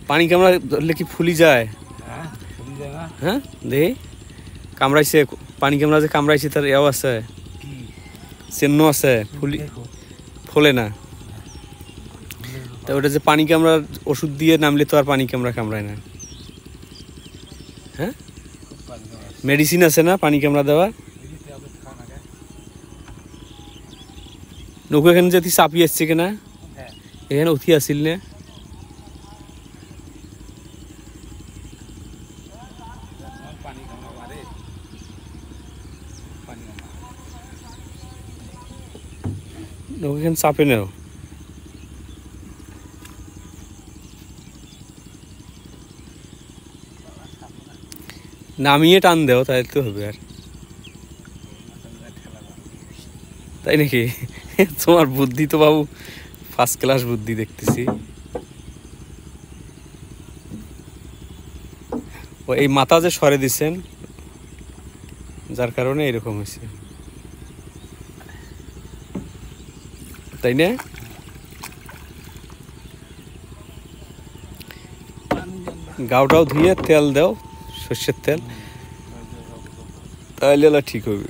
পানি কামড়া ধরলে কি ফুলি যায়? হ্যাঁ দেখি কামড়াইছে, পানি কামড়া যে কামড়াইছে তার এও আছে, চিহ্ন আছে, ফোলে না। তা ওটা যে পানি কামড়ার ওষুধ দিয়ে নামলে তো আর পানি কামড়া কামড়ায় না। হ্যাঁ মেডিসিন আছে না পানি কামড়া দেওয়া? নৌকো এখানে যে তুই চাপি আসছে কিনা, এখানে উঠি আসিল না? নৌকো এখানে চাপে নেও, নামিয়ে টান দেও তাই তো হবে। আর তাই নাকি? তোমার বুদ্ধি তো বাবু ফার্স্ট ক্লাস বুদ্ধি দেখতেছি। ও এই মাথা যে সরে দিচ্ছেন যার কারণে এরকম হয়েছে, তাই না? গাওটাও ধুয়ে তেল দাও, সর্ষের তেল, তাহলে ঠিক হবে।